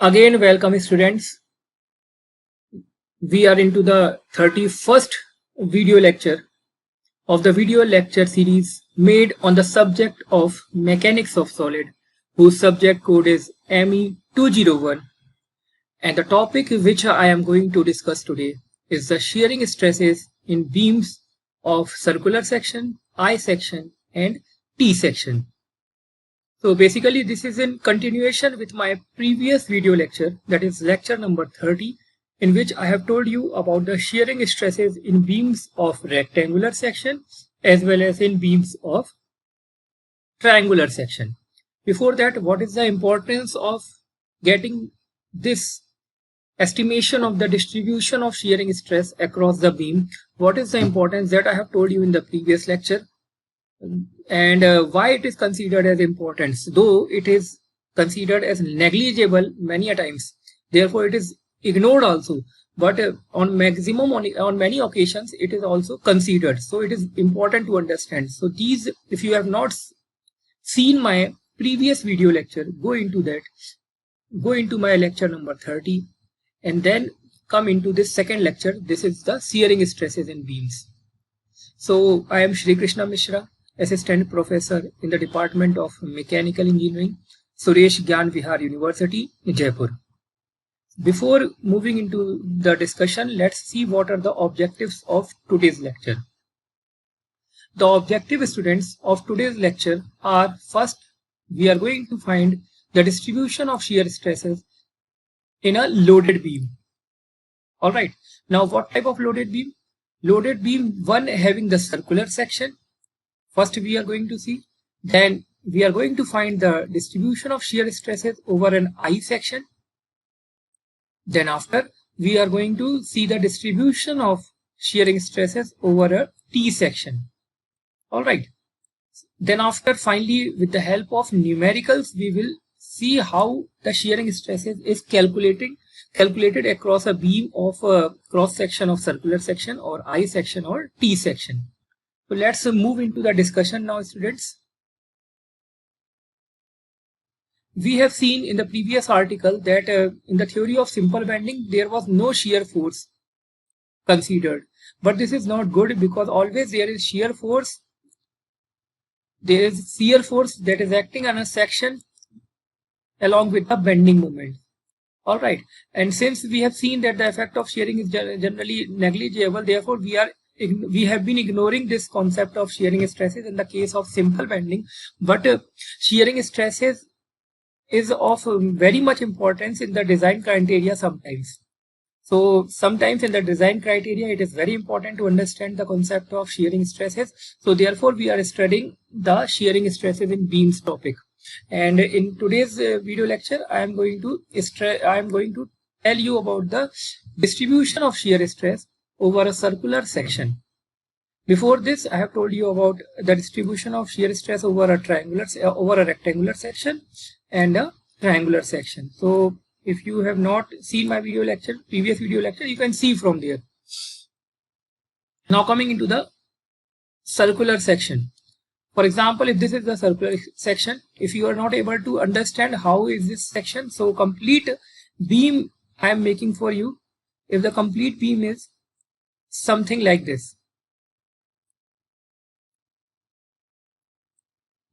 Again, welcome students. We are into the 31st video lecture of the video lecture series made on the subject of mechanics of solid, whose subject code is ME201. And the topic which I am going to discuss today is the shearing stresses in beams of circular section, I section and T section. So basically this is in continuation with my previous video lecture, that is lecture number 30, in which I have told you about the shearing stresses in beams of rectangular section as well as in beams of triangular section. Before that, what is the importance of getting this estimation of the distribution of shearing stress across the beam? What is the importance that I have told you in the previous lecture? And why it is considered as important, though it is considered as negligible many a times, therefore it is ignored also, but on many occasions it is also considered, so it is important to understand. So these, if you have not seen my previous video lecture, go into my lecture number 30 and then come into this second lecture. This is the shearing stresses in beams. So I am Shri Krishna Mishra, Assistant Professor in the Department of Mechanical Engineering, Suresh Gyan Vihar University, Jaipur. Before moving into the discussion, let's see what are the objectives of today's lecture. The objective, students, of today's lecture are: first, we are going to find the distribution of shear stresses in a loaded beam. Alright, now what type of loaded beam? Loaded beam, one having the circular section. First we are going to see, then we are going to find the distribution of shear stresses over an I section. Then after, we are going to see the distribution of shearing stresses over a T section. Alright. Then after, finally, with the help of numericals, we will see how the shearing stresses is calculated across a beam of a cross section of circular section or I section or T section. So let's move into the discussion now, students. We have seen in the previous article that in the theory of simple bending, there was no shear force considered. But this is not good, because always there is shear force. There is shear force that is acting on a section along with the bending moment. Alright. And since we have seen that the effect of shearing is generally negligible, therefore we have been ignoring this concept of shearing stresses in the case of simple bending. But shearing stresses is of very much importance in the design criteria sometimes. So sometimes in the design criteria, it is very important to understand the concept of shearing stresses. So therefore we are studying the shearing stresses in beams topic. And in today's video lecture, I am going to tell you about the distribution of shear stress over a circular section. Before this, I have told you about the distribution of shear stress over a rectangular section and a triangular section. So if you have not seen my previous video lecture, you can see from there. Now coming into the circular section. For example, if this is the circular section, if you are not able to understand how is this section, so complete beam I am making for you. If the complete beam is something like this,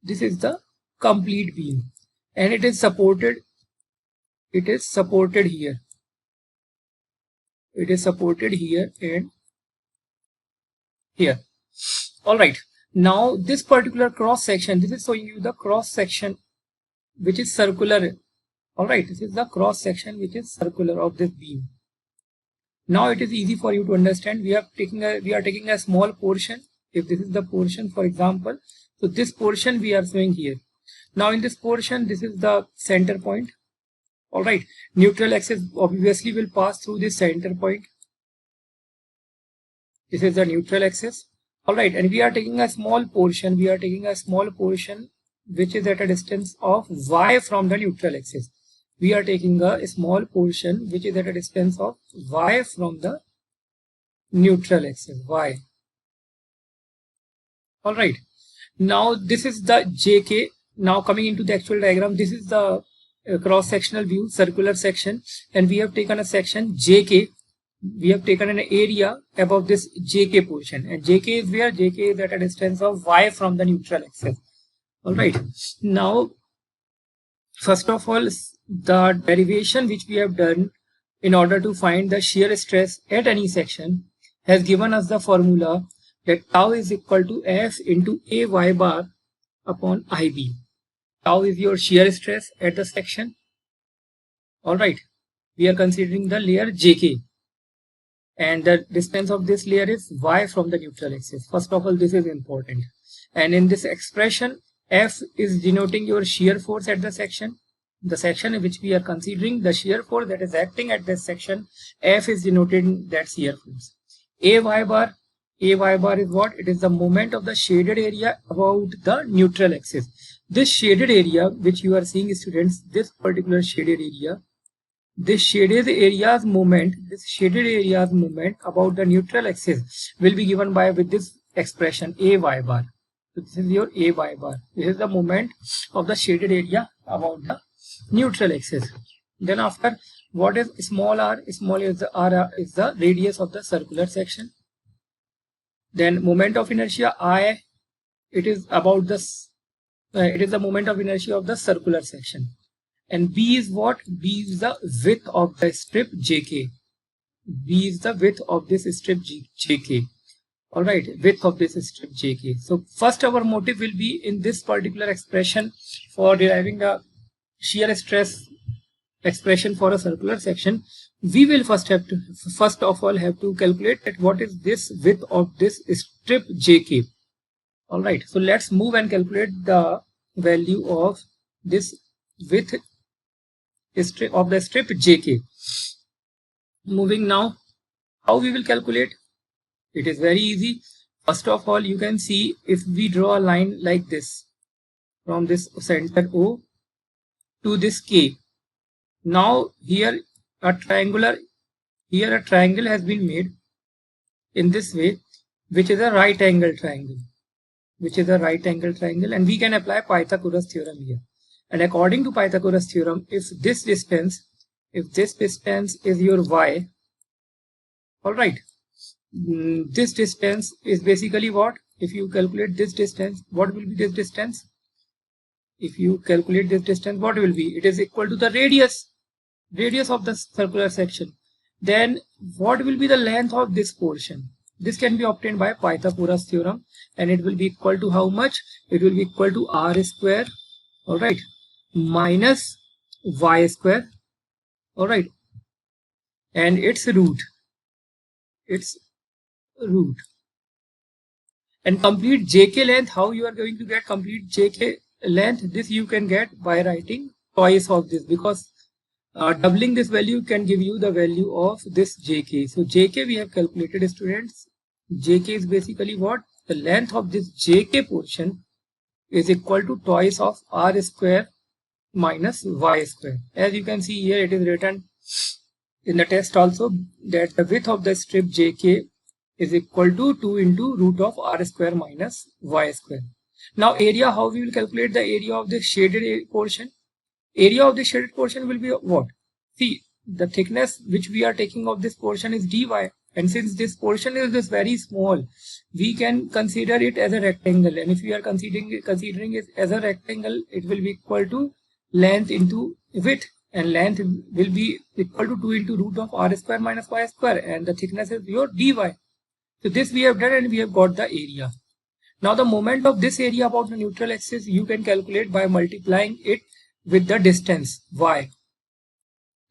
this is the complete beam, and it is supported here. It is supported here and here. All right. Now this particular cross section, this is showing you the cross section which is circular. All right. This is the cross section which is circular of this beam. Now it is easy for you to understand. We are taking a small portion. If this is the portion, for example, so this portion we are showing here. Now in this portion, this is the center point. All right. Neutral axis obviously will pass through this center point. This is the neutral axis. All right. And we are taking a small portion. Which is at a distance of y from the neutral axis. We are taking a small portion which is at a distance of y from the neutral axis, y. All right. Now this is the JK. Now coming into the actual diagram, this is the a cross-sectional view, circular section, and we have taken a section JK. We have taken an area above this JK portion, and JK is where? JK is at a distance of y from the neutral axis. All right. Now, first of all, the derivation which we have done in order to find the shear stress at any section has given us the formula that tau is equal to F into AY bar upon IB. Tau is your shear stress at the section. All right. We are considering the layer JK. And the distance of this layer is y from the neutral axis. First of all, this is important. And in this expression, F is denoting your shear force at the section. The section in which we are considering the shear force that is acting at this section, F is denoting that shear force. AY bar is what? It is the moment of the shaded area about the neutral axis. This shaded area which you are seeing, students, this particular shaded area, this shaded area's moment about the neutral axis will be given by with this expression AY bar. So this is your AY bar. This is the moment of the shaded area about the neutral axis. Then after, what is small r? Small is the r is the radius of the circular section. Then moment of inertia I, it is about this. It is the moment of inertia of the circular section. And B is what? B is the width of the strip JK. B is the width of this strip JK. All right, width of this strip JK. So first our motive will be in this particular expression for deriving the shear stress expression for a circular section. We will first of all have to calculate that what is this width of this strip JK. All right, so let's move and calculate the value of this width of the strip JK. Moving now, how we will calculate? It is very easy. First of all, you can see if we draw a line like this from this center O to this K. Now here a triangle has been made in this way, which is a right angle triangle. And we can apply Pythagoras theorem here. And according to Pythagoras theorem, if this distance is your y, all right, this distance is basically what? If you calculate this distance, what will be this distance? If you calculate this distance, what will be? It is equal to the radius of the circular section. Then what will be the length of this portion? This can be obtained by Pythagoras theorem, and it will be equal to how much? It will be equal to r square, all right, minus y square, all right, and its root. And complete JK length, how you are going to get complete JK length? This you can get by writing twice of this, because doubling this value can give you the value of this JK. So JK we have calculated, students. JK is basically what? The length of this JK portion is equal to twice of r square minus y square. As you can see here, it is written in the test also that the width of the strip JK is equal to 2 into root of r square minus y square. Now area, how we will calculate the area of the shaded portion? Area of the shaded portion will be what? See, the thickness which we are taking of this portion is dy, and since this portion is very small, we can consider it as a rectangle, and if we are considering it as a rectangle, it will be equal to length into width, and length will be equal to 2 into root of r square minus y square, and the thickness is your dy. So this we have done, and we have got the area. Now the moment of this area about the neutral axis you can calculate by multiplying it with the distance y.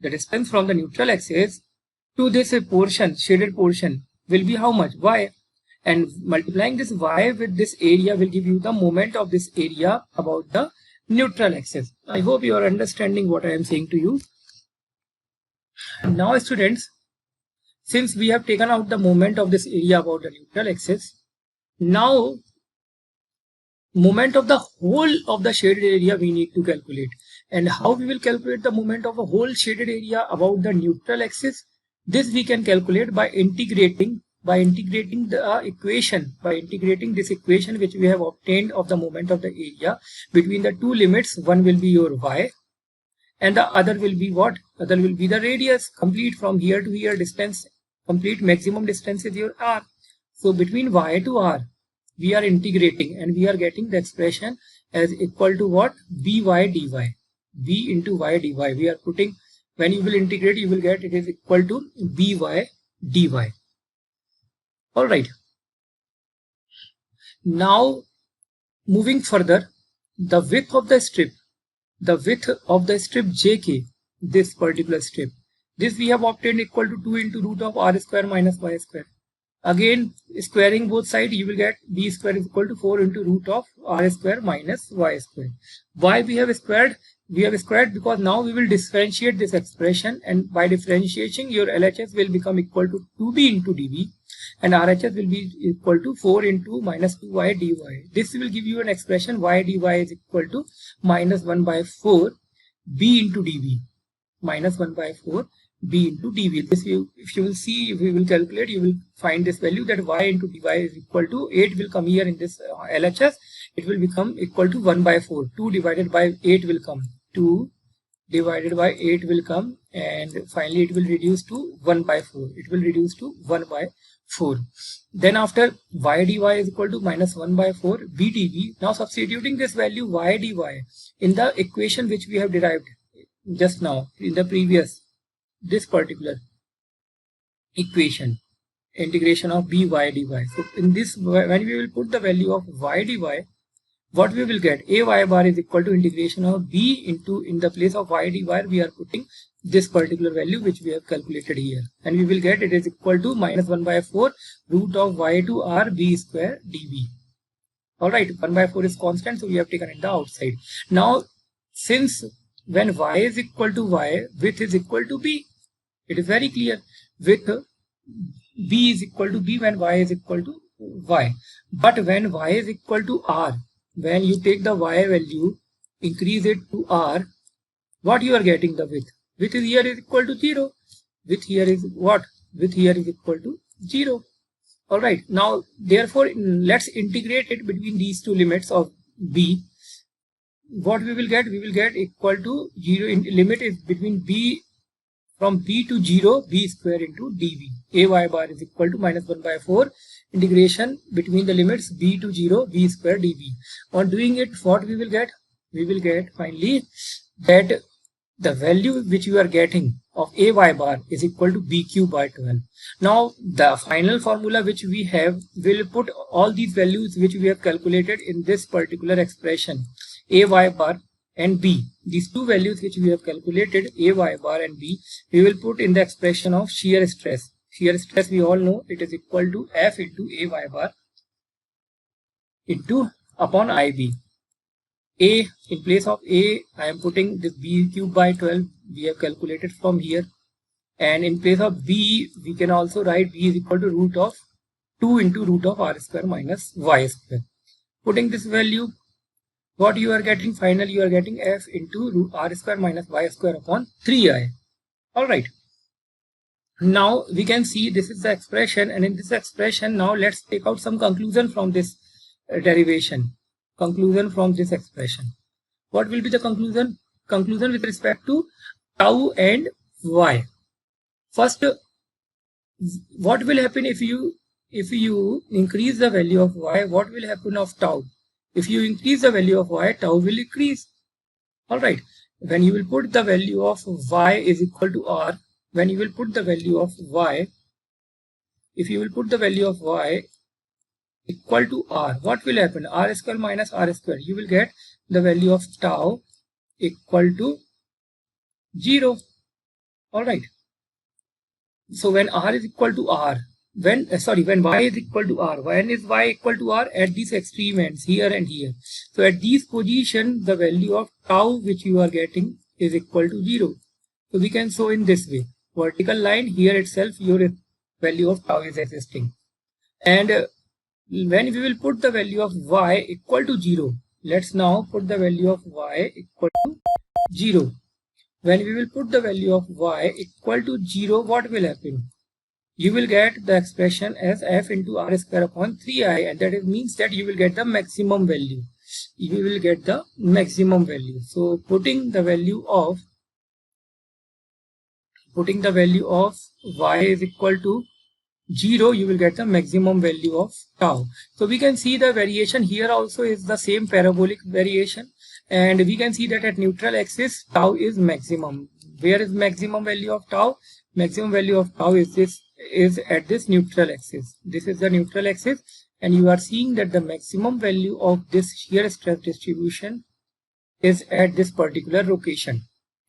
The distance from the neutral axis to this portion, shaded portion, will be how much? Y. And multiplying this y with this area will give you the moment of this area about the neutral axis. I hope you are understanding what I am saying to you. Now students, since we have taken out the moment of this area about the neutral axis, now moment of the whole of the shaded area we need to calculate. And how we will calculate the moment of a whole shaded area about the neutral axis? This we can calculate by integrating the equation, by integrating this equation which we have obtained of the moment of the area between the two limits. One will be your y and the other will be what? Other will be the radius. Complete from here to here distance, complete maximum distance is your r. So between y to r, we are integrating and we are getting the expression as equal to what? By dy. B into y dy. We are putting, when you will integrate, you will get it is equal to by dy. Alright. Now moving further, the width of the strip jk, this particular strip, this we have obtained equal to 2 into root of r square minus y square. Again, squaring both sides, you will get b square is equal to 4 into root of r square minus y square. Why we have squared? We have squared because now we will differentiate this expression, and by differentiating, your LHS will become equal to 2b into dv, and RHS will be equal to 4 into minus 2y dy. This will give you an expression y dy is equal to minus 1 by 4 b into dv, minus 1 by 4 b into dv. This if you will see, if we will calculate, you will find this value that y into dy is equal to 8 will come here in this LHS. It will become equal to 1 by 4. 2 divided by 8 will come. 2 divided by 8 will come, and finally it will reduce to 1 by 4. It will reduce to 1 by 4. Then after y dy is equal to minus 1 by 4 b dv. Now substituting this value y dy in the equation which we have derived just now in the previous, this particular equation, integration of by dy. So in this, when we will put the value of y dy, what we will get? A y bar is equal to integration of b into, in the place of y dy we are putting this particular value which we have calculated here, and we will get it is equal to minus 1 by 4 root of y to r b square dv. Alright, 1 by 4 is constant, so we have taken it the outside. Now since when y is equal to y, width is equal to b, it is very clear. Width b is equal to b when y is equal to y. But when y is equal to r, when you take the y value, increase it to r, what you are getting the width? Width here is equal to 0. Width here is what? Width here is equal to 0. Alright, now therefore let's integrate it between these two limits of b. What we will get? We will get equal to 0. Limit is between b, from b to 0, b square into dv. A y bar is equal to minus 1 by 4 integration between the limits b to 0, b square dv. On doing it, what we will get? We will get finally that the value which you are getting of a y bar is equal to b cube by 12. Now the final formula which we have will put all these values which we have calculated in this particular expression, a y bar and b. These two values which we have calculated, a y bar and b, we will put in the expression of shear stress. Shear stress we all know it is equal to F into a y bar into upon IB. A, in place of A, I am putting this b cube by 12, we have calculated from here. And in place of b, we can also write b is equal to root of 2 into root of r square minus y square. Putting this value, what you are getting? Finally, you are getting F into root r square minus y square upon 3i. Alright. Now we can see this is the expression, and in this expression now let's take out some conclusion from this derivation. Conclusion from this expression. What will be the conclusion? Conclusion with respect to tau and y. First, what will happen if you increase the value of y? What will happen of tau? If you increase the value of y, tau will increase. Alright. When you will put the value of y is equal to r, when you will put the value of y, if you will put the value of y equal to r, what will happen? R square minus r square. You will get the value of tau equal to 0. Alright. So when r is equal to r, when y is equal to r, when is y equal to r? At these extreme ends, here and here. So at these positions, the value of tau which you are getting is equal to 0. So we can show in this way. Vertical line, here itself your value of tau is existing. And when we will put the value of y equal to 0, let's now put the value of y equal to 0. When we will put the value of y equal to 0, what will happen? You will get the expression as f into r square upon 3i, and that means that you will get the maximum value. You will get the maximum value. So putting the value of putting the value of y is equal to 0, you will get the maximum value of tau. So we can see the variation here also is the same parabolic variation, and we can see that at neutral axis tau is maximum. Where is maximum value of tau? Maximum value of tau is at this neutral axis. This is the neutral axis, and you are seeing that the maximum value of this shear stress distribution is at this particular location.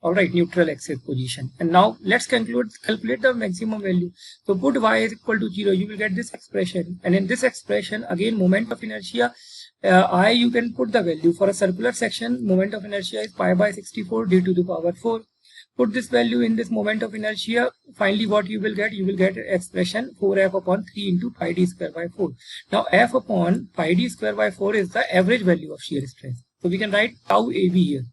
All right, neutral axis position. And now let's calculate the maximum value. So put y is equal to 0, you will get this expression, and in this expression again moment of inertia you can put the value. For a circular section, moment of inertia is pi by 64 d to the power 4. Put this value in this moment of inertia. Finally what you will get expression 4f upon 3 into pi d square by 4. Now f upon pi d square by 4 is the average value of shear stress. So we can write tau AB here.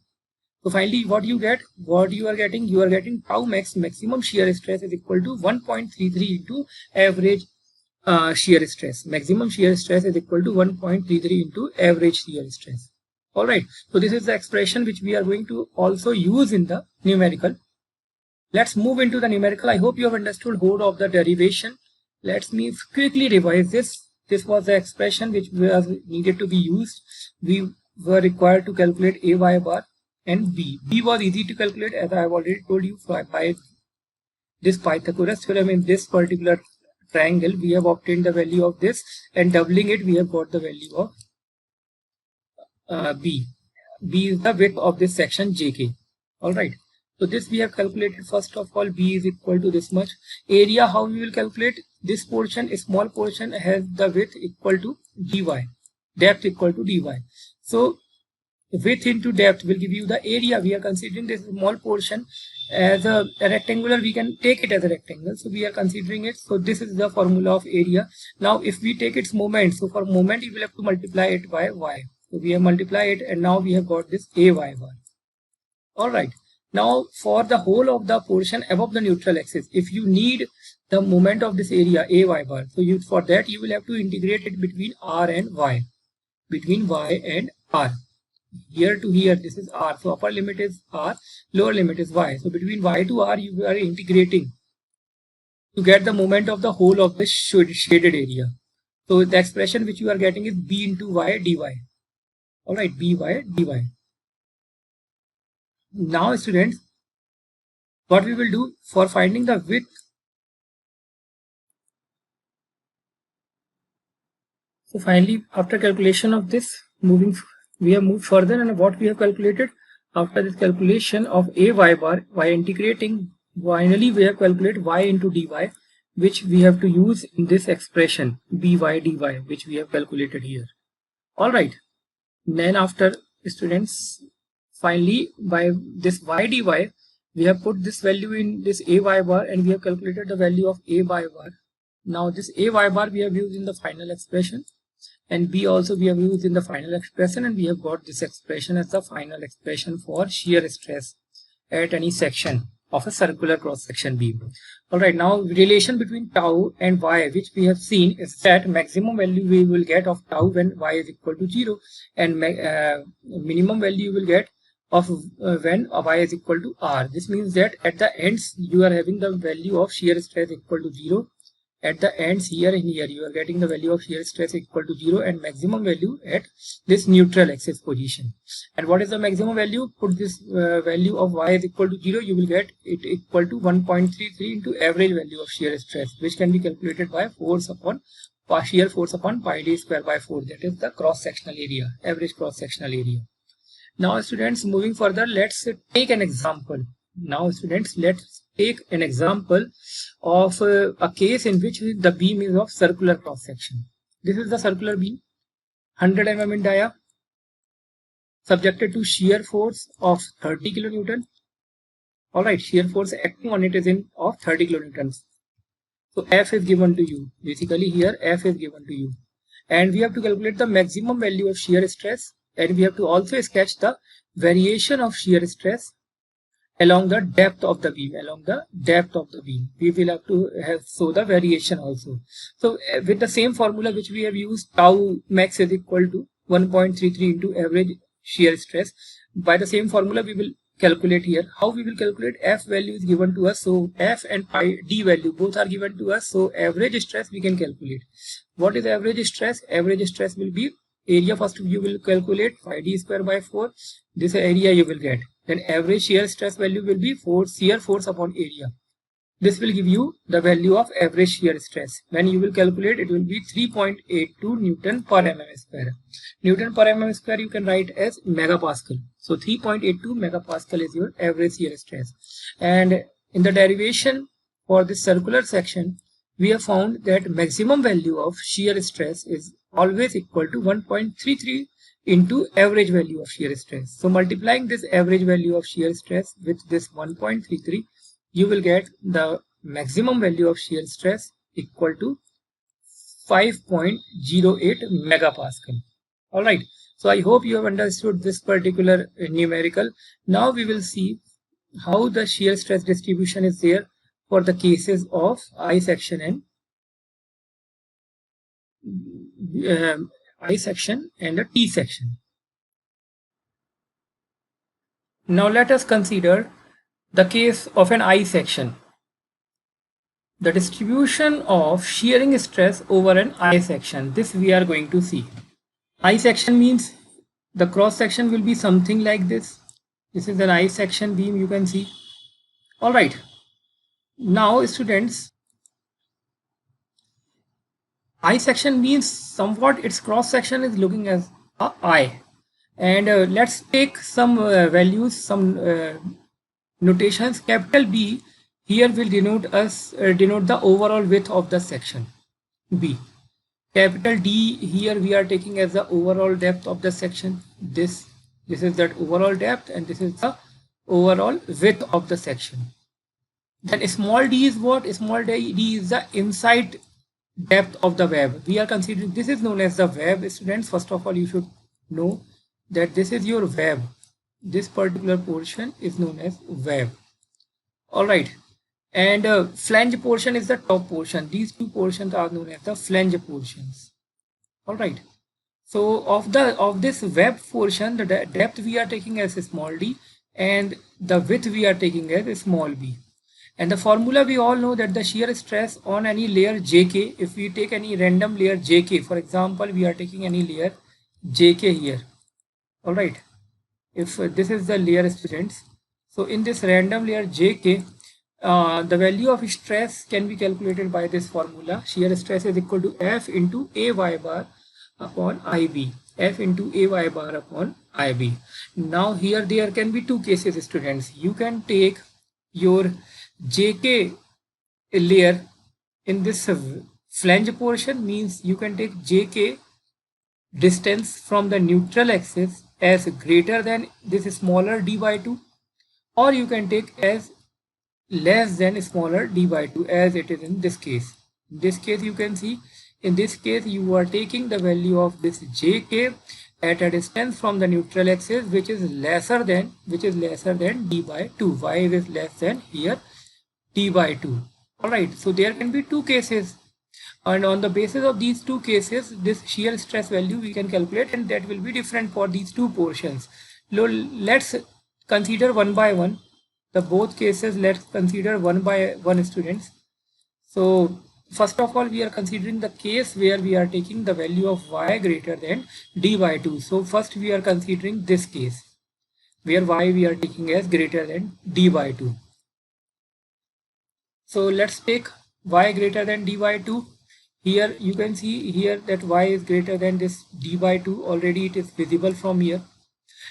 So finally what you are getting tau maximum shear stress is equal to 1.33 into average shear stress. Maximum shear stress is equal to 1.33 into average shear stress. All right, so this is the expression which we are going to also use in the numerical. Let's move into the numerical. I hope you have understood whole of the derivation. Let me quickly revise this. This was the expression which was needed to be used. We were required to calculate a y bar and b. B was easy to calculate, as I have already told you. By this Pythagoras theorem in this particular triangle, we have obtained the value of this, and doubling it we have got the value of b. B is the width of this section jk. All right, so this we have calculated. First of all, b is equal to this much. Area, how we will calculate? This portion, a small portion, has the width equal to dy, depth equal to dy. So width into depth will give you the area. We are considering this small portion as a rectangular, we can take it as a rectangle, so we are considering it. So this is the formula of area. Now if we take its moment, so for moment you will have to multiply it by y. So we have multiplied it, and now we have got this ay bar. All right, now for the whole of the portion above the neutral axis, if you need the moment of this area ay bar, so for that you will have to integrate it between r and y, between y and r. Here to here, this is r, so upper limit is r, lower limit is y. So between y to r you are integrating to get the moment of the whole of this shaded area. So the expression which you are getting is b into y dy. All right, by dy. Now students, what we will do for finding the width, so finally after calculation of this, we have moved further, and what we have calculated after this calculation of a y bar, by integrating, finally we have calculated y into dy, which we have to use in this expression by dy, which we have calculated here. All right, then after students, finally by this y dy, we have put this value in this a y bar, and we have calculated the value of a by bar. Now this a y bar we have used in the final expression, and b also we have used in the final expression, and we have got this expression as the final expression for shear stress at any section of a circular cross section beam. All right, now relation between tau and y, which we have seen, is that maximum value we will get of tau when y is equal to 0, and minimum value you will get of when y is equal to r. This means that at the ends you are having the value of shear stress equal to 0. At the ends here and here you are getting the value of shear stress equal to 0, and maximum value at this neutral axis position. And what is the maximum value? Put this value of y is equal to 0, you will get it equal to 1.33 into average value of shear stress, which can be calculated by shear force upon pi d square by 4, that is the cross sectional area, average cross sectional area. Now students, moving further, let's take an example. Now students, let's take an example of a case in which the beam is of circular cross section. This is the circular beam, 100 mm in dia, subjected to shear force of 30 kilonewton. All right, shear force acting on it is of 30 kilonewtons. So F is given to you. Basically here F is given to you, and we have to calculate the maximum value of shear stress, and we have to also sketch the variation of shear stress along the depth of the beam. We will have to show the variation also. So with the same formula which we have used, tau max is equal to 1.33 into average shear stress. By the same formula we will calculate here. How we will calculate? F value is given to us, so F and pi D value both are given to us, so average stress we can calculate. What is average stress? Average stress will be area. First you will calculate phi D square by 4, this area you will get. Then average shear stress value will be shear force upon area. This will give you the value of average shear stress. When you will calculate, it will be 3.82 Newton per mm square. Newton per mm square you can write as megapascal. So 3.82 megapascal is your average shear stress. And in the derivation for this circular section, we have found that maximum value of shear stress is always equal to 1.33 into average value of shear stress. So multiplying this average value of shear stress with this 1.33, you will get the maximum value of shear stress equal to 5.08 megapascal. Alright, so I hope you have understood this particular numerical. Now we will see how the shear stress distribution is there for the cases of I section and I section and a T section. Now let us consider the case of an I section. The distribution of shearing stress over an I section. This we are going to see. I section means the cross section will be something like this. This is an I section beam, you can see. Alright. Now students, I section means somewhat its cross section is looking as a I. And let's take some values, some notations. Capital B here will denote the overall width of the section B. Capital D here we are taking as the overall depth of the section. This is that overall depth, and this is the overall width of the section. Then small d is what? Small d is the inside depth of the web. We are considering this is known as the web. Students, first of all you should know that this is your web. This particular portion is known as web. Alright, and flange portion is the top portion. These two portions are known as the flange portions. Alright, so of this web portion, the depth we are taking as small d and the width we are taking as small b. And the formula we all know that the shear stress on any layer jk, if we take any random layer jk, for example we are taking any layer jk here. Alright, if this is the layer, students, so in this random layer jk, the value of stress can be calculated by this formula. Shear stress is equal to F into AY bar upon IB. F into AY bar upon IB. Now here there can be two cases, students. You can take your jk layer in this flange portion, means you can take jk distance from the neutral axis as greater than this smaller d by 2, or you can take as less than smaller d by 2 as it is in this case. In this case you can see, in this case you are taking the value of this jk at a distance from the neutral axis which is lesser than d by 2. Why is it less than here d by 2? Alright, so there can be two cases, and on the basis of these two cases this shear stress value we can calculate, and that will be different for these two portions. Let's consider one by one the both cases. Let's consider one by one, students. So first of all we are considering the case where we are taking the value of y greater than d by 2. So first we are considering this case where y we are taking as greater than d by 2. So let's take y greater than d by 2. Here you can see here that y is greater than this d by 2. Already it is visible from here.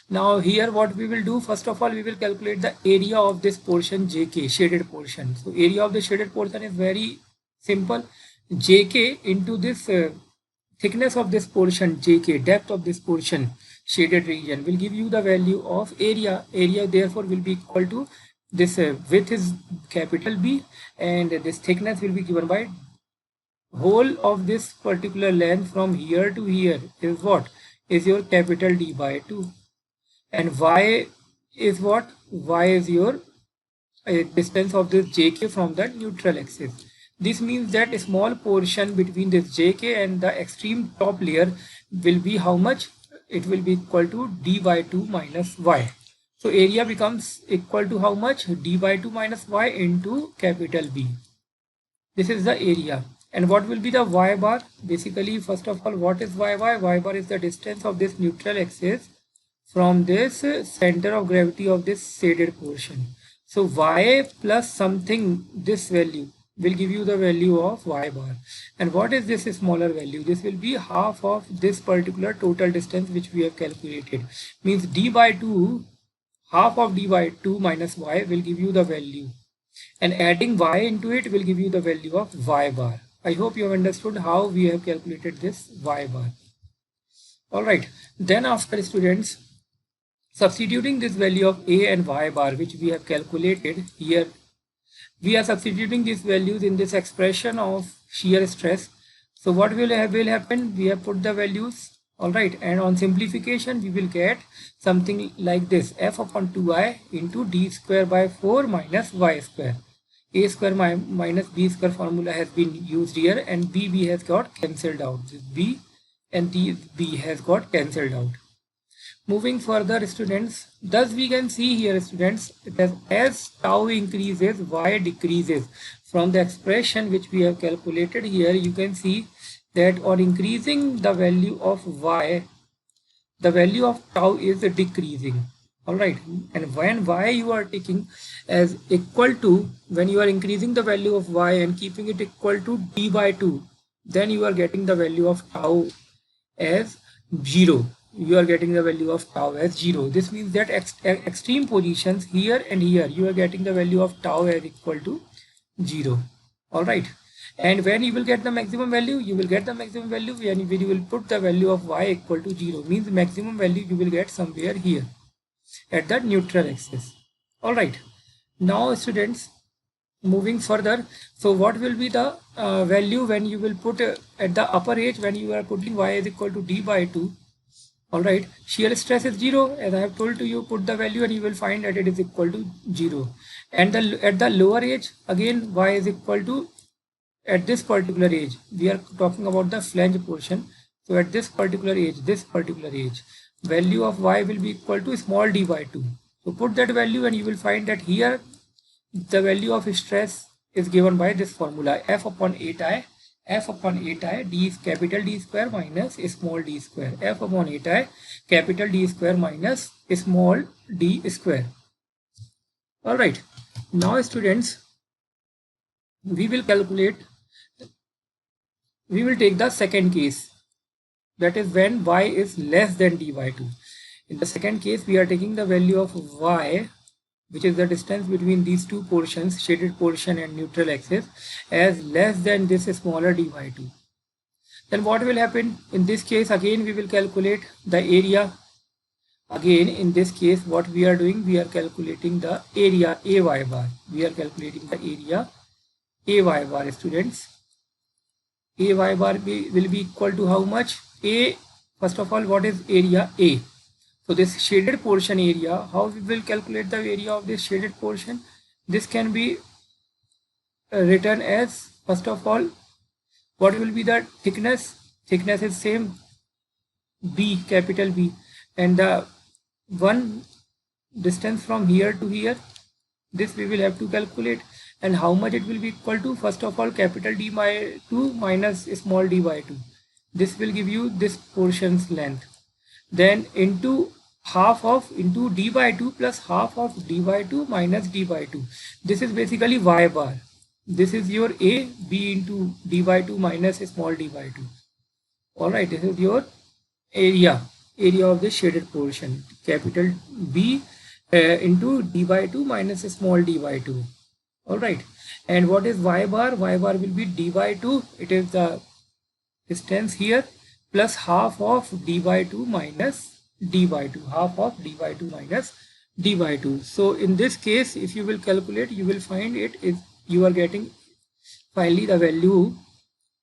Now here what we will do, first of all we will calculate the area of this portion jk, shaded portion. So area of the shaded portion is very simple. Jk into this thickness of this portion jk, depth of this portion shaded region, will give you the value of area. Area therefore will be equal to this width is capital B, and this thickness will be given by whole of this particular length from here to here is what? Is your capital D by 2. And y is what? Y is your distance of this jk from the neutral axis. This means that a small portion between this jk and the extreme top layer will be how much? It will be equal to d by 2 minus y. So area becomes equal to how much? D by 2 minus y into capital B. This is the area. And what will be the y bar? Basically, first of all, what is y bar? Y bar is the distance of this neutral axis from this center of gravity of this shaded portion. So y plus something, this value will give you the value of y bar. And what is this smaller value? This will be half of this particular total distance which we have calculated. Means d by 2, half of d by 2 minus y will give you the value. And adding y into it will give you the value of y bar. I hope you have understood how we have calculated this y bar. Alright, then after students, substituting this value of a and y bar which we have calculated here, we are substituting these values in this expression of shear stress. So what will happen? We have put the values, alright, and on simplification we will get something like this: f upon 2i into d square by 4 minus y square. A square minus b square formula has been used here, and b has got cancelled out. This b and b has got cancelled out. Moving further, students, thus we can see here, students, that as tau increases, y decreases. From the expression which we have calculated here, you can see that on increasing the value of y, the value of tau is decreasing. Alright, and when y you are taking as equal to, when you are increasing the value of y and keeping it equal to d by 2, then you are getting the value of tau as 0. You are getting the value of tau as 0. This means that extreme positions here and here, you are getting the value of tau as equal to 0. Alright. And when you will get the maximum value, you will get the maximum value when you will put the value of y equal to 0. Means the maximum value you will get somewhere here at the neutral axis. Alright. Now students, moving further, so what will be the value when you will put at the upper edge, when you are putting y is equal to d by 2. Alright, shear stress is 0. As I have told you, put the value and you will find that it is equal to 0. And at the lower edge, again y is equal to, at this particular edge, we are talking about the flange portion. So at this particular edge, value of y will be equal to small d by 2. So put that value and you will find that here the value of stress is given by this formula: f upon 8i d is capital D square minus small d square. F upon 8i capital D square minus small d square. Alright, now students, we will take the second case, that is when y is less than d by 2. In the second case, we are taking the value of y, which is the distance between these two portions, shaded portion and neutral axis, as less than this smaller d by 2. Then what will happen? In this case, again we will calculate the area. Again in this case, what we are doing, we are calculating the area ay bar. We are calculating the area ay bar, students. Ay bar will be equal to how much? A, first of all, what is area A? So this shaded portion area, how we will calculate the area of this shaded portion? This can be written as, first of all, what will be the thickness? Thickness is same, B, capital B, and the one distance from here to here, this we will have to calculate. And how much it will be equal to? First of all, capital D by 2 minus small d by 2. This will give you this portion's length. Then into d by 2 plus half of d by 2 minus d by 2. This is basically y bar. This is your A, B into d by 2 minus small d by 2. Alright, this is your area of the shaded portion, capital B into d by 2 minus small d by 2. Alright, and what is y bar? Y bar will be d by 2, it is the distance here, plus half of d by 2 minus d by 2, half of d by 2 minus d by 2. So in this case, if you will calculate, you will find it is, you are getting finally the value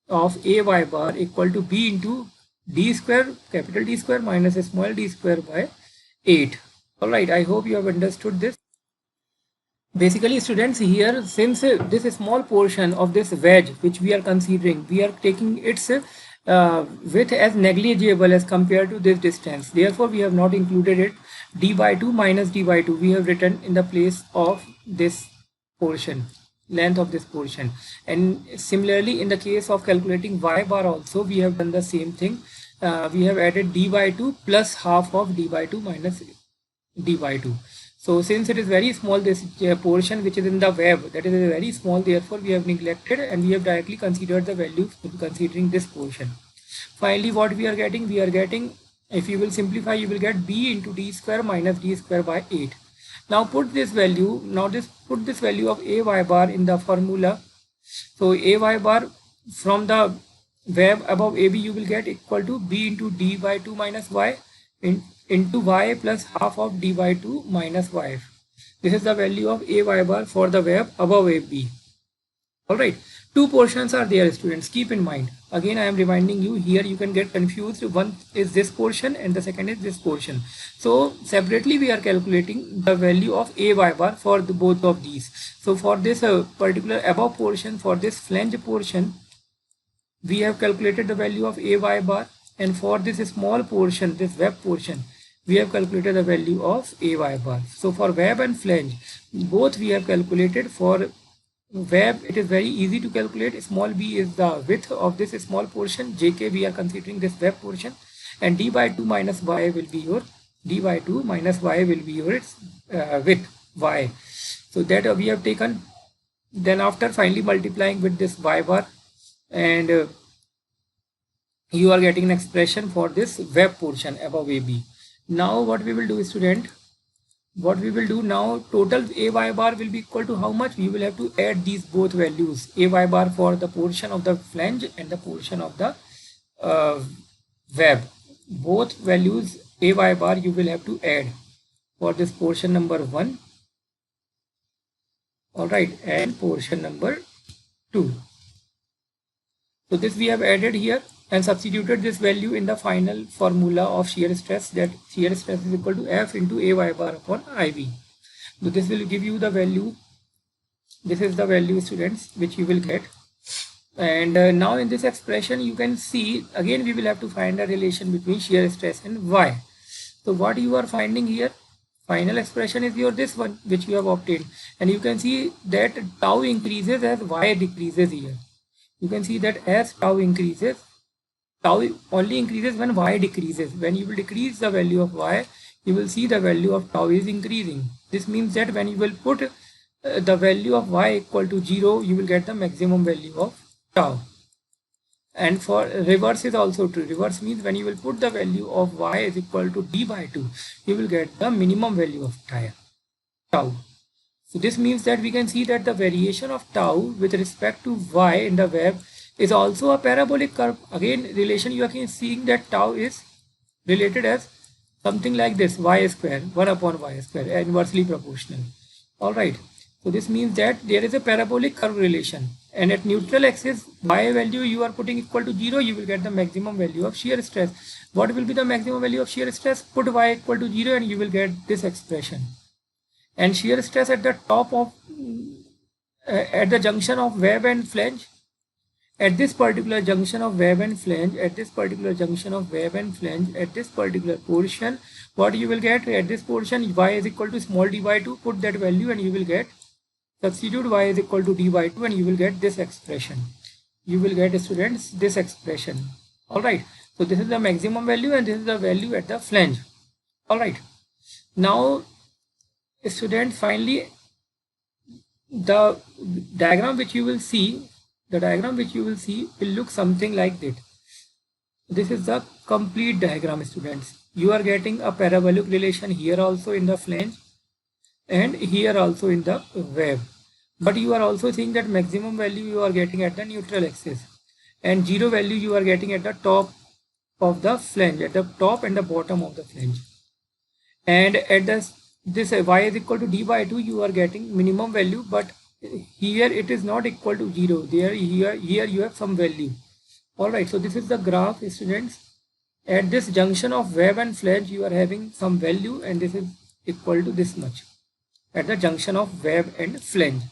of ay bar equal to b into d square, capital D square minus small d square by 8. Alright, I hope you have understood this. Basically students, here since this small portion of this wedge which we are considering, we are taking its width as negligible as compared to this distance. Therefore, we have not included it. D by 2 minus D by 2 we have written in the place of this portion, length of this portion. And similarly, in the case of calculating y bar also, we have done the same thing. We have added D by 2 plus half of D by 2 minus D by 2. So since it is very small, this portion which is in the web, that is very small, therefore we have neglected and we have directly considered the value considering this portion. Finally, what we are getting, if you will simplify, you will get b into d square minus d square by 8. Now put this value, put this value of a y bar in the formula. So a y bar from the web above ab you will get equal to b into d by 2 minus y into y plus half of d by 2 minus y. This is the value of a y bar for the web above AB. Alright, two portions are there, students, keep in mind. Again, I am reminding you, here you can get confused. One is this portion and the second is this portion. So separately we are calculating the value of a y bar for both of these. So for this particular above portion, for this flange portion, we have calculated the value of a y bar, and for this small portion, this web portion, we have calculated the value of a y bar. So for web and flange, both we have calculated. For web, it is very easy to calculate. Small b is the width of this small portion, jk we are considering this web portion, and d by 2 minus y will be your width y. So that we have taken. Then after finally multiplying with this y bar, and you are getting an expression for this web portion above AB. Now what we will do, student, what we will do now, total a y bar will be equal to how much? We will have to add these both values, a y bar for the portion of the flange and the portion of the web. Both values a y bar you will have to add for this portion number 1, alright, and portion number 2. So this we have added here and substituted this value in the final formula of shear stress, that shear stress is equal to F into a y bar upon IV. So this will give you the value. This is the value, students, which you will get. And now in this expression you can see again we will have to find a relation between shear stress and y. So what you are finding here, final expression is your this one which you have obtained, and you can see that tau increases as y decreases here. You can see that as tau increases, tau only increases when y decreases. When you will decrease the value of y, you will see the value of tau is increasing. This means that when you will put the value of y equal to 0, you will get the maximum value of tau. And for reverse is also true. Reverse means when you will put the value of y is equal to d by 2, you will get the minimum value of tau. So this means that we can see that the variation of tau with respect to y in the web is also a parabolic curve. Again, relation you are seeing that tau is related as something like this, y square, 1 upon y square, inversely proportional. Alright, so this means that there is a parabolic curve relation, and at neutral axis y value you are putting equal to 0, you will get the maximum value of shear stress. What will be the maximum value of shear stress? Put y equal to 0 and you will get this expression. And shear stress at the top of at the junction of web and flange, at this particular junction of web and flange, at this particular portion, what you will get at this portion, y is equal to small d by 2, put that value and you will get, substitute y is equal to d by 2 and you will get this expression. You will get, students, this expression. Alright, so this is the maximum value and this is the value at the flange. Alright, now students, finally the diagram which you will see will look something like this. This is the complete diagram, students. You are getting a parabolic relation here also in the flange and here also in the web, but you are also seeing that maximum value you are getting at the neutral axis and 0 value you are getting at the top of the flange, at the top and the bottom of the flange. And at this y is equal to d by 2, you are getting minimum value, but here it is not equal to 0. Here you have some value. Alright, so this is the graph, students. At this junction of web and flange you are having some value and this is equal to this much at the junction of web and flange.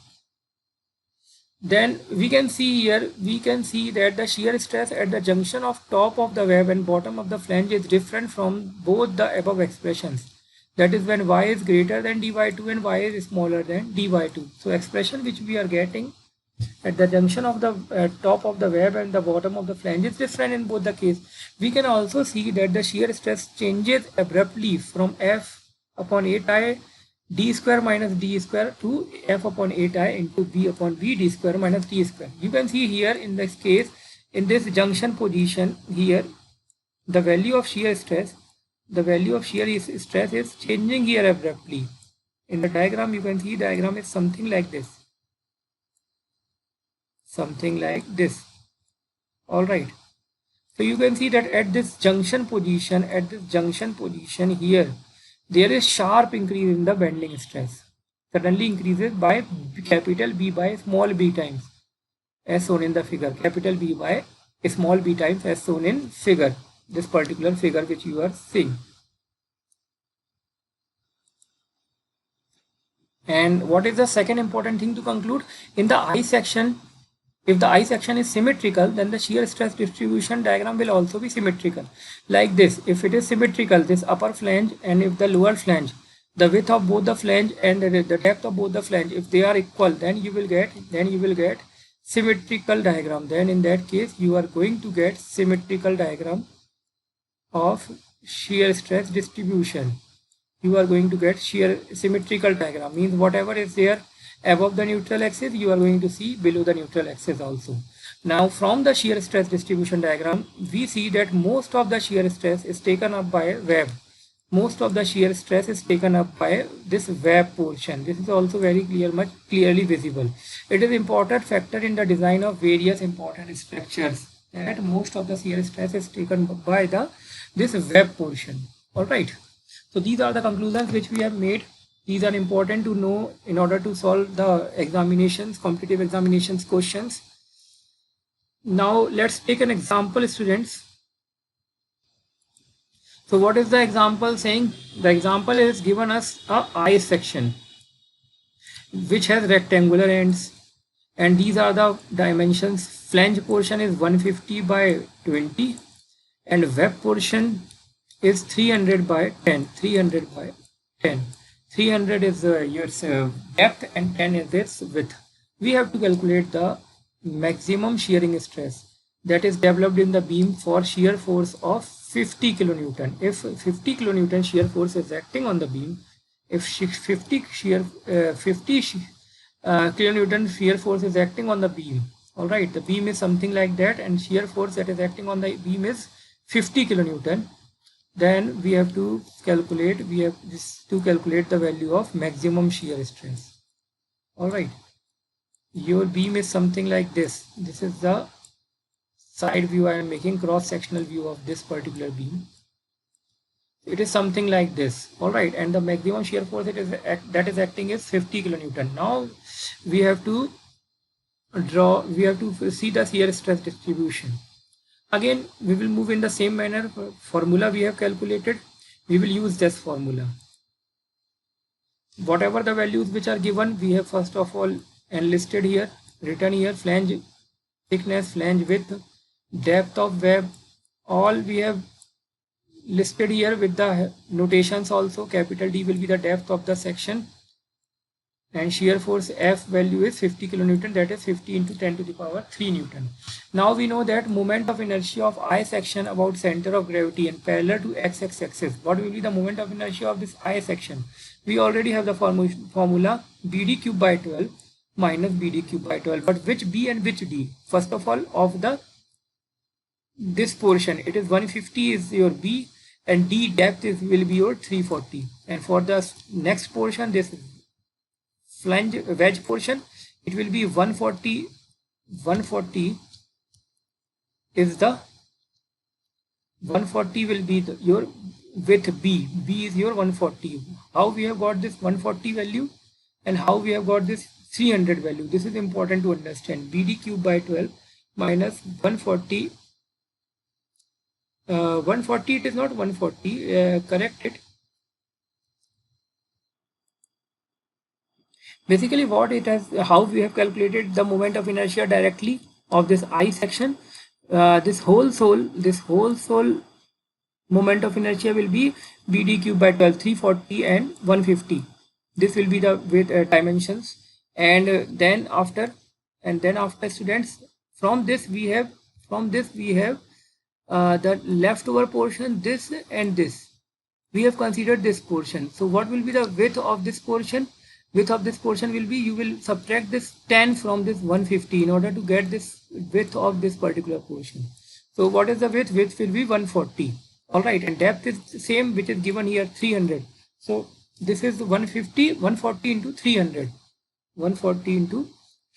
Then we can see here, we can see that the shear stress at the junction of top of the web and bottom of the flange is different from both the above expressions. That is when y is greater than dy 2 and y is smaller than dy 2. So expression which we are getting at the junction of the top of the web and the bottom of the flange is different in both the case. We can also see that the shear stress changes abruptly from F upon 8I d square minus d square to F upon 8I into B upon B d square minus d square. You can see here in this case, in this junction position here, the value of shear stress, is changing here abruptly. In the diagram, you can see diagram is something like this. All right. So you can see that at this junction position here, there is sharp increase in the bending stress. Suddenly increases by capital B by small b times, as shown in the figure. Capital B by small b times, as shown in figure. This particular figure which you are seeing. And what is the second important thing to conclude? In the I section, if the I section is symmetrical, then the shear stress distribution diagram will also be symmetrical. Like this, if it is symmetrical, this upper flange and if the lower flange, the width of both the flange and the depth of both the flange, if they are equal, then you will get symmetrical diagram. Then in that case, you are going to get symmetrical diagram of shear stress distribution. You are going to get shear symmetrical diagram, means whatever is there above the neutral axis, you are going to see below the neutral axis also. Now from the shear stress distribution diagram, we see that most of the shear stress is taken up by web. Most of the shear stress is taken up by this web portion. This is also very much clearly visible. It is important factor in the design of various important structures that most of the shear stress is taken by this web portion. All right. So these are the conclusions which we have made. These are important to know in order to solve the examinations, competitive examinations questions. Now let's take an example, students. So what is the example saying? The example is given us a I section which has rectangular ends, and these are the dimensions. Flange portion is 150 by 20 and web portion is 300 by 10. 300 by 10. 300 is your depth and 10 is its width. We have to calculate the maximum shearing stress that is developed in the beam for shear force of 50 kilonewton. If 50 kilonewton shear force is acting on the beam, if 50 kilonewton shear force is acting on the beam, all right, the beam is something like that, and shear force that is acting on the beam is 50 kilonewton. Then we have to calculate, the value of maximum shear stress. All right, your beam is something like this. This is the side view I am making, cross sectional view of this particular beam. It is something like this. All right, and the maximum shear force that is acting is 50 kilonewton. Now we have to see the shear stress distribution. Again, we will move in the same manner. Formula we have calculated, we will use this formula. Whatever the values which are given, we have first of all enlisted here, written here: flange thickness, flange width, depth of web, all we have listed here with the notations also. Capital D will be the depth of the section, and shear force F value is 50 kilonewton, that is 50 into 10 to the power 3 Newton. Now we know that moment of inertia of I section about center of gravity and parallel to X axis. What will be the moment of inertia of this I section? We already have the formula BD cube by 12 minus BD cube by 12. But which B and which D? First of all, of this portion, it is 150 is your B, and D depth will be your 340. And for the next portion, this flange wedge portion, it will be 140. 140 is the 140 will be your width B. B is your 140. How we have got this 140 value and how we have got this 300 value? This is important to understand. BD cube by 12 minus 140. 140, it is not 140. Correct it. Basically what it has, how we have calculated the moment of inertia directly of this I section. This whole sole moment of inertia will be BD cube by 12, 340 and 150. This will be the weight dimensions. And then after students, from this we have the leftover portion, this and this. We have considered this portion. So what will be the width of this portion? Width of this portion will be, you will subtract this 10 from this 150 in order to get this width of this particular portion. So what is the width? Width will be 140. All right, and depth is the same, which is given here, 300. So this is 140 into 300. 140 into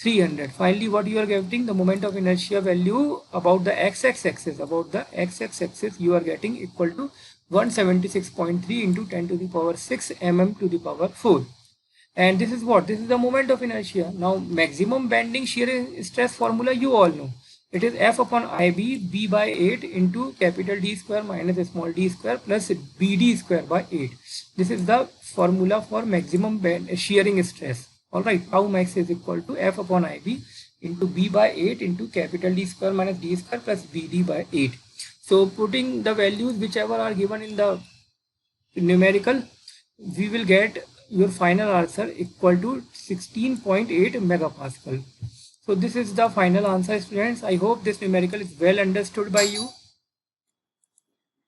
300. Finally, what you are getting, the moment of inertia value about the x-axis, you are getting equal to 176.3 into 10 to the power 6 mm to the power 4. And this is what? This is the moment of inertia. Now, maximum bending shear stress formula you all know. It is F upon IB, B by 8 into capital D square minus small d square plus BD square by 8. This is the formula for maximum shearing stress. Alright, tau max is equal to F upon IB into B by 8 into capital D square minus D square plus BD by 8. So putting the values whichever are given in the numerical, we will get your final answer equal to 16.8 megapascal. So this is the final answer, students. I hope this numerical is well understood by you.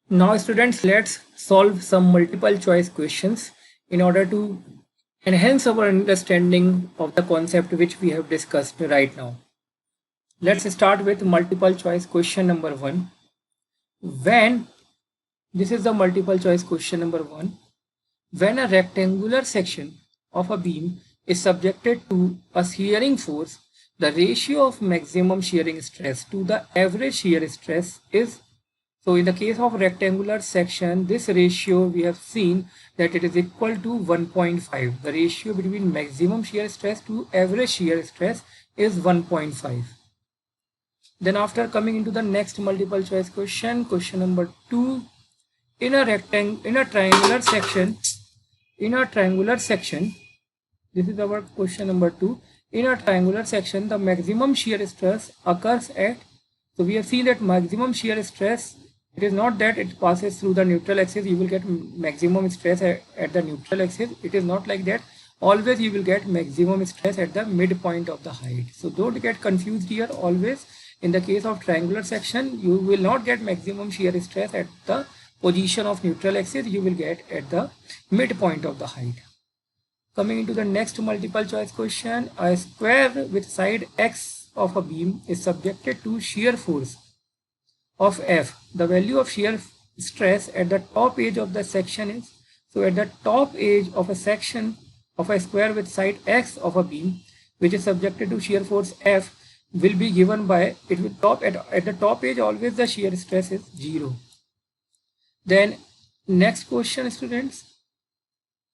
Now students, let's solve some multiple choice questions in order to enhance our understanding of the concept which we have discussed right now. Let's start with multiple choice question number 1. This is the multiple choice question number 1. When a rectangular section of a beam is subjected to a shearing force, the ratio of maximum shearing stress to the average shear stress is, so in the case of rectangular section, this ratio we have seen that it is equal to 1.5. The ratio between maximum shear stress to average shear stress is 1.5. Then after coming into the next multiple choice question, question number 2, in a triangular section, this is our question number 2. In a triangular section, the maximum shear stress occurs at, so we have seen that maximum shear stress, it is not that it passes through the neutral axis, you will get maximum stress at the neutral axis. It is not like that. Always you will get maximum stress at the midpoint of the height. So don't get confused here. Always in the case of triangular section, you will not get maximum shear stress at the position of neutral axis, you will get at the midpoint of the height. Coming into the next multiple choice question, a square with side x of a beam is subjected to shear force of F. The value of shear stress at the top edge of the section is, so at the top edge of a section of a square with side x of a beam which is subjected to shear force F will be given by, it will top at the top edge always the shear stress is 0. Then next question, students,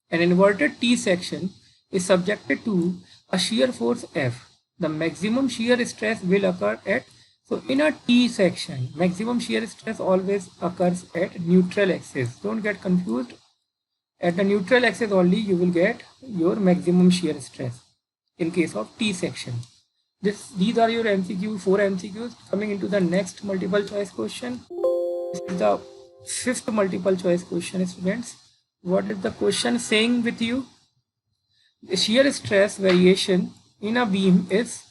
an inverted T section is subjected to a shear force F. The maximum shear stress will occur at, so in a T section, maximum shear stress always occurs at neutral axis. Don't get confused. At the neutral axis only you will get your maximum shear stress in case of T section. These are your MCQ, 4 MCQs. Coming into the next multiple choice question. This is the 5th multiple choice question, students. What is the question saying with you? The shear stress variation in a beam is,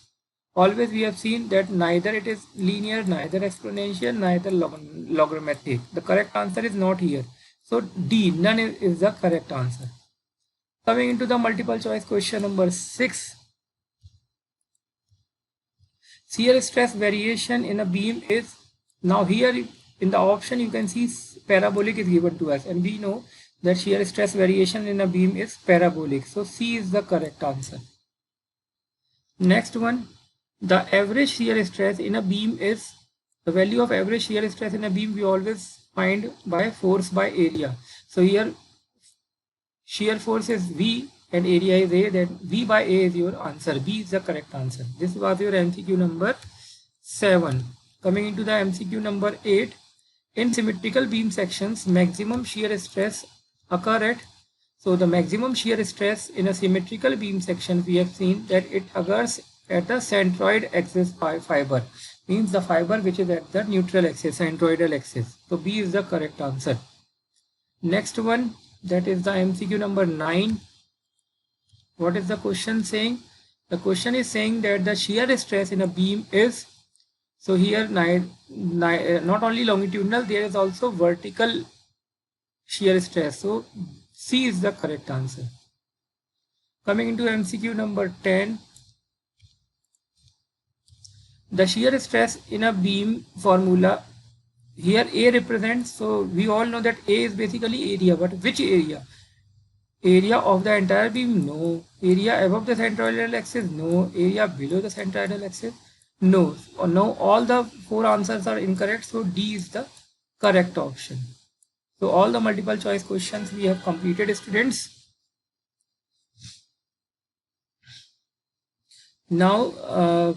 always we have seen that neither it is linear, neither exponential, neither logarithmic. The correct answer is not here. So D, none is the correct answer. Coming into the multiple choice question number 6. Shear stress variation in a beam is, now here in the option you can see parabolic is given to us, and we know that shear stress variation in a beam is parabolic. So C is the correct answer. Next one, the average shear stress in a beam is, the value of average shear stress in a beam we always find by force by area. So here shear force is V and area is A, then V by A is your answer. B is the correct answer. This was your MCQ number 7. Coming into the MCQ number 8. In symmetrical beam sections, maximum shear stress occur at, So the maximum shear stress in a symmetrical beam section, we have seen that it occurs at the centroid axis fiber, means the fiber which is at the neutral axis, centroidal axis. So B is the correct answer. Next one, that is the MCQ number 9. What is the question saying? The question is saying that the shear stress in a beam is, so here not only longitudinal, there is also vertical shear stress. So C is the correct answer. Coming into MCQ number 10, the shear stress in a beam formula, here A represents, so we all know that A is basically area, but which area? Area of the entire beam? No. Area above the centroidal axis? No. Area below the centroidal axis? No. No, all the 4 answers are incorrect, so D is the correct option. So all the multiple choice questions we have completed, students. Now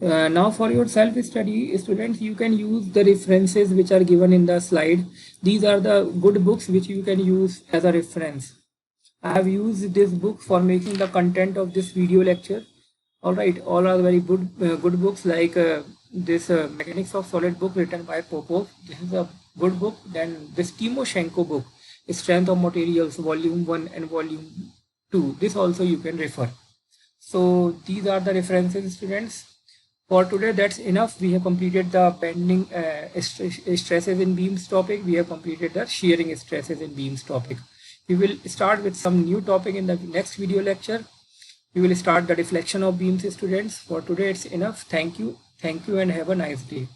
now for your self-study, students, you can use the references which are given in the slide. These are the good books which you can use as a reference. I have used this book for making the content of this video lecture. All right, all are very good books, like this Mechanics of Solid book written by Popov. This is a good book. Then this Timoshenko book, Strength of Materials, Volume 1 and Volume 2. This also you can refer. So these are the references, students. For today, that's enough. We have completed the bending stresses in beams topic. We have completed the shearing stresses in beams topic. We will start with some new topic in the next video lecture. We will start the deflection of beams, students. For today, it's enough. Thank you and have a nice day.